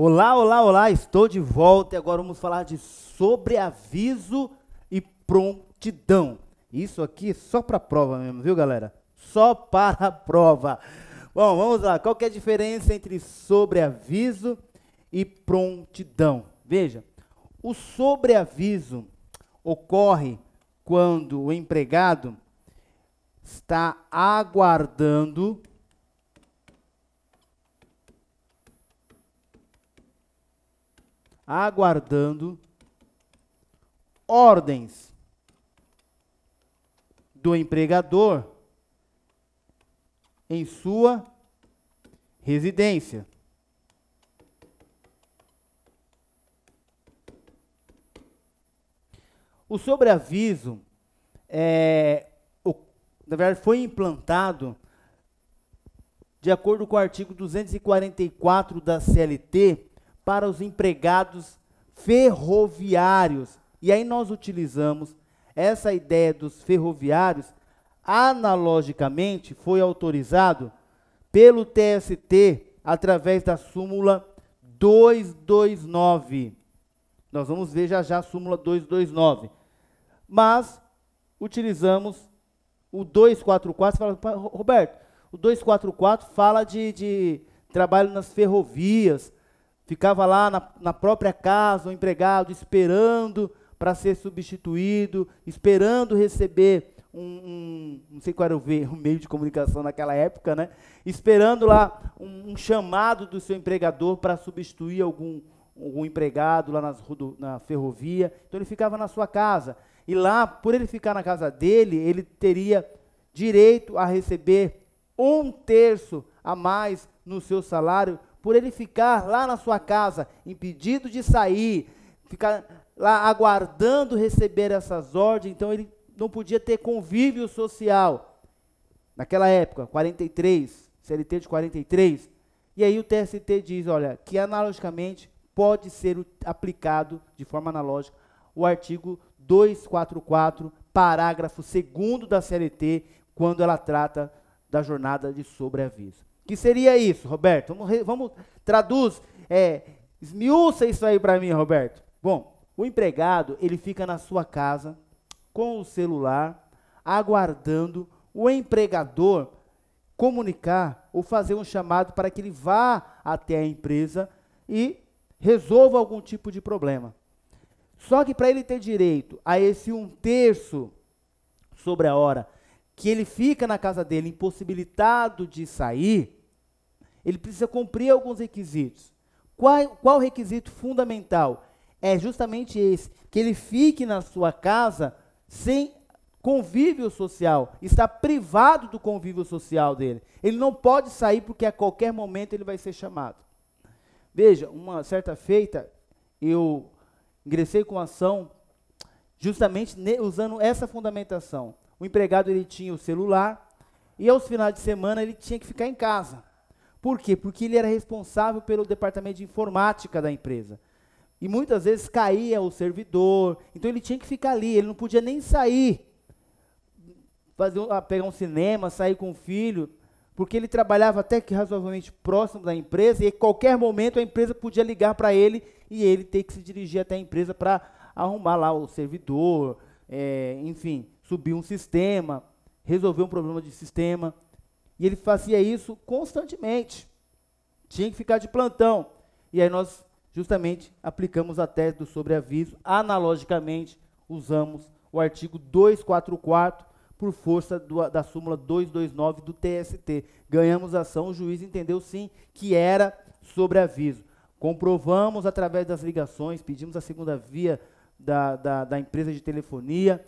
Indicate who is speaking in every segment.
Speaker 1: Olá, olá, olá, estou de volta e agora vamos falar de sobreaviso e prontidão. Isso aqui é só para prova mesmo, viu, galera? Só para a prova. Bom, vamos lá. Qual que é a diferença entre sobreaviso e prontidão? Veja, o sobreaviso ocorre quando o empregado está aguardando ordens do empregador em sua residência. O sobreaviso na verdade, foi implantado de acordo com o artigo 244 da CLT para os empregados ferroviários. E aí nós utilizamos essa ideia dos ferroviários, analogicamente foi autorizado pelo TST através da súmula 229. Nós vamos ver já já a súmula 229. Mas utilizamos o 244, fala, Roberto, o 244 fala de trabalho nas ferrovias, ficava lá na própria casa, o empregado esperando para ser substituído, esperando receber não sei qual era o meio de comunicação naquela época, né? Esperando lá um chamado do seu empregador para substituir algum empregado lá na ferrovia. Então ele ficava na sua casa. E lá, por ele ficar na casa dele, ele teria direito a receber 1/3 a mais no seu salário, por ele ficar lá na sua casa, impedido de sair, ficar lá aguardando receber essas ordens. Então ele não podia ter convívio social. Naquela época, 43, CLT de 43. E aí o TST diz, olha, que analogicamente pode ser aplicado de forma analógica o artigo 244, parágrafo 2º da CLT, quando ela trata da jornada de sobreaviso. Que seria isso, Roberto? Vamos traduz, esmiuça isso aí para mim, Roberto. Bom, o empregado, ele fica na sua casa, com o celular, aguardando o empregador comunicar ou fazer um chamado para que ele vá até a empresa e resolva algum tipo de problema. Só que para ele ter direito a esse 1/3 sobre a hora, que ele fica na casa dele impossibilitado de sair, ele precisa cumprir alguns requisitos. Qual requisito fundamental? É justamente esse, que ele fique na sua casa sem convívio social, está privado do convívio social dele. Ele não pode sair porque a qualquer momento ele vai ser chamado. Veja, uma certa feita, eu ingressei com ação justamente usando essa fundamentação. O empregado ele tinha o celular e aos finais de semana ele tinha que ficar em casa. Por quê? Porque ele era responsável pelo departamento de informática da empresa. E muitas vezes caía o servidor, então ele tinha que ficar ali, ele não podia nem sair, pegar um cinema, sair com o filho, porque ele trabalhava até que razoavelmente próximo da empresa, e a qualquer momento a empresa podia ligar para ele, e ele ter que se dirigir até a empresa para arrumar lá o servidor, enfim, subir um sistema, resolver um problema de sistema. E ele fazia isso constantemente, tinha que ficar de plantão. E aí nós justamente aplicamos a tese do sobreaviso, analogicamente usamos o artigo 244 por força da súmula 229 do TST. Ganhamos a ação, o juiz entendeu sim que era sobreaviso. Comprovamos através das ligações, pedimos a segunda via da empresa de telefonia,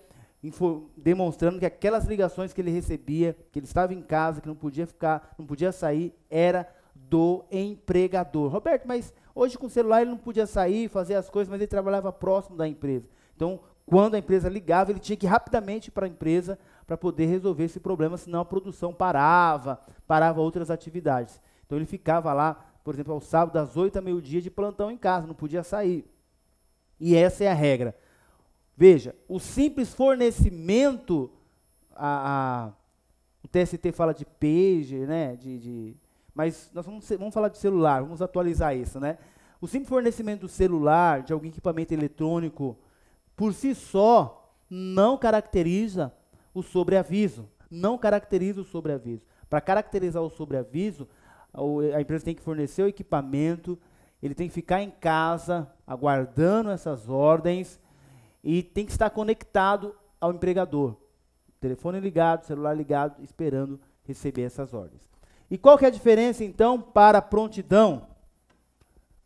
Speaker 1: demonstrando que aquelas ligações que ele recebia, que ele estava em casa, que não podia ficar, não podia sair, era do empregador. Roberto, mas hoje com o celular ele não podia sair, fazer as coisas, mas ele trabalhava próximo da empresa. Então, quando a empresa ligava, ele tinha que ir rapidamente para a empresa para poder resolver esse problema, senão a produção parava outras atividades. Então ele ficava lá, por exemplo, ao sábado, das 8 a meio-dia de plantão em casa, não podia sair. E essa é a regra. Veja, o simples fornecimento, o TST fala de pager, né, mas nós vamos falar de celular, vamos atualizar isso, né? O simples fornecimento do celular, de algum equipamento eletrônico, por si só, não caracteriza o sobreaviso. Não caracteriza o sobreaviso. Para caracterizar o sobreaviso, a empresa tem que fornecer o equipamento, ele tem que ficar em casa, aguardando essas ordens, e tem que estar conectado ao empregador. Telefone ligado, celular ligado, esperando receber essas ordens. E qual que é a diferença, então, para a prontidão?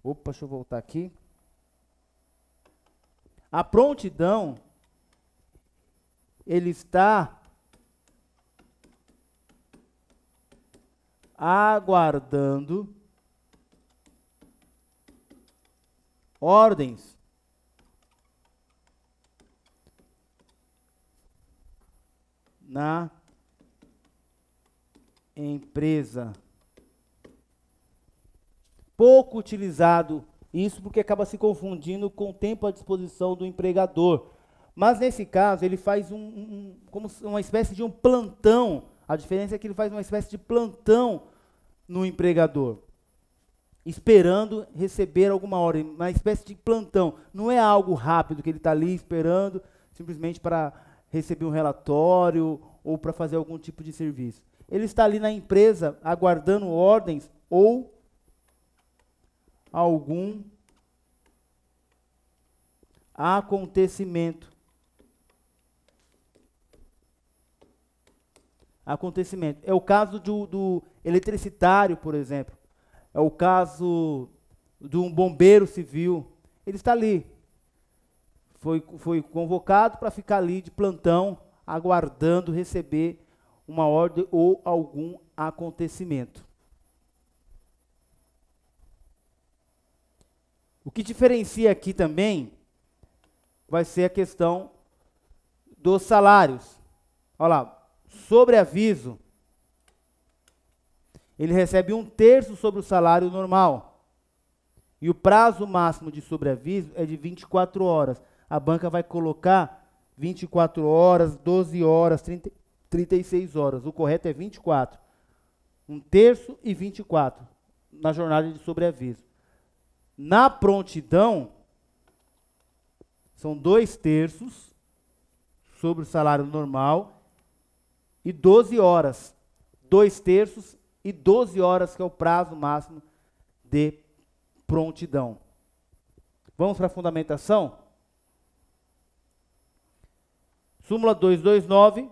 Speaker 1: Opa, deixa eu voltar aqui. A prontidão, ele está aguardando ordens na empresa. Pouco utilizado isso porque acaba se confundindo com o tempo à disposição do empregador. Mas nesse caso ele faz como uma espécie de um plantão. A diferença é que ele faz uma espécie de plantão no empregador, esperando receber alguma ordem, uma espécie de plantão. Não é algo rápido que ele está ali esperando simplesmente para receber um relatório ou para fazer algum tipo de serviço. Ele está ali na empresa aguardando ordens ou algum acontecimento. É o caso do eletricitário, por exemplo. É o caso de um bombeiro civil. Ele está ali. Foi convocado para ficar ali de plantão, aguardando receber uma ordem ou algum acontecimento. O que diferencia aqui também vai ser a questão dos salários. Olha lá. Sobreaviso, ele recebe 1/3 sobre o salário normal. E o prazo máximo de sobreaviso é de 24 horas. A banca vai colocar 24 horas, 12 horas, 36 horas. O correto é 24. 1/3 e 24 na jornada de sobreaviso. Na prontidão, são 2/3 sobre o salário normal e 12 horas. 2/3 e 12 horas, que é o prazo máximo de prontidão. Vamos para a fundamentação? Súmula 229,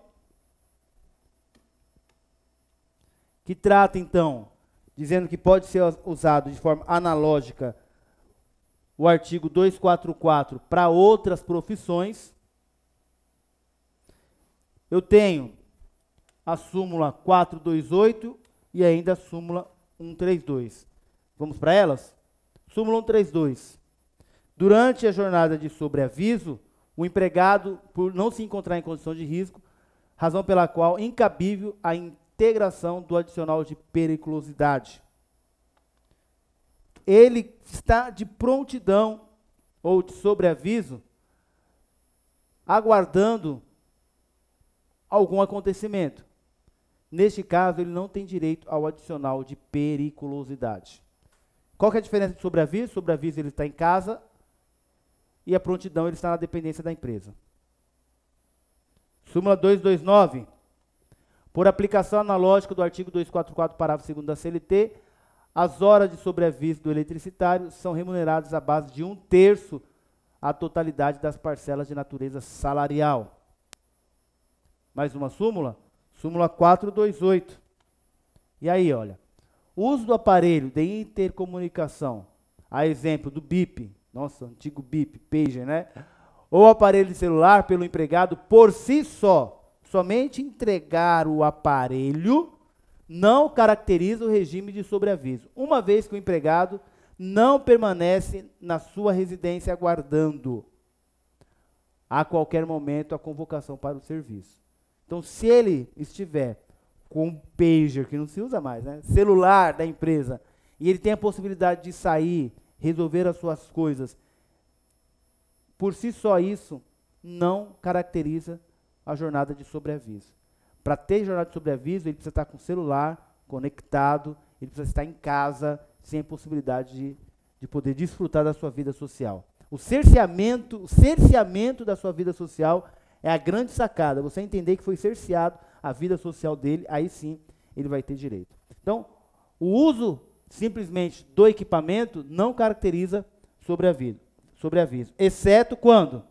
Speaker 1: que trata, então, dizendo que pode ser usado de forma analógica o artigo 244 para outras profissões. Eu tenho a súmula 428 e ainda a súmula 132. Vamos para elas? Súmula 132. Durante a jornada de sobreaviso, o empregado, por não se encontrar em condição de risco, razão pela qual incabível a integração do adicional de periculosidade. Ele está de prontidão ou de sobreaviso, aguardando algum acontecimento. Neste caso, ele não tem direito ao adicional de periculosidade. Qual que é a diferença de sobreaviso? Sobreaviso, ele está em casa, e a prontidão, ele está na dependência da empresa. Súmula 229. Por aplicação analógica do artigo 244, parágrafo 2º da CLT, as horas de sobreaviso do eletricitário são remuneradas à base de 1/3 a totalidade das parcelas de natureza salarial. Mais uma súmula? Súmula 428. E aí, olha, o uso do aparelho de intercomunicação, a exemplo do BIP, nossa, antigo BIP, pager, né? Ou aparelho de celular pelo empregado por si só, somente entregar o aparelho não caracteriza o regime de sobreaviso, uma vez que o empregado não permanece na sua residência aguardando a qualquer momento a convocação para o serviço. Então, se ele estiver com um pager, que não se usa mais, né? Celular da empresa, e ele tem a possibilidade de sair, resolver as suas coisas, por si só isso não caracteriza a jornada de sobreaviso. Para ter jornada de sobreaviso, ele precisa estar com o celular conectado, ele precisa estar em casa, sem a possibilidade de de poder desfrutar da sua vida social. O cerceamento da sua vida social é a grande sacada. Você entender que foi cerceado a vida social dele, aí sim ele vai ter direito. Então, o uso simplesmente do equipamento não caracteriza sobreaviso, exceto quando?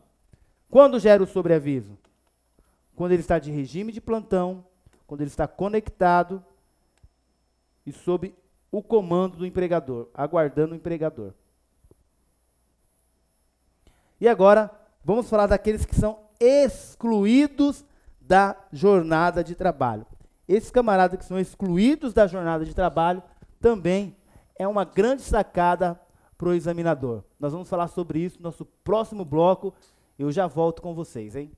Speaker 1: Quando gera o sobreaviso? Quando ele está de regime de plantão, quando ele está conectado e sob o comando do empregador, aguardando o empregador. E agora, vamos falar daqueles que são excluídos da jornada de trabalho. Esses camaradas que são excluídos da jornada de trabalho também é uma grande sacada para o examinador. Nós vamos falar sobre isso no nosso próximo bloco. Eu já volto com vocês, hein?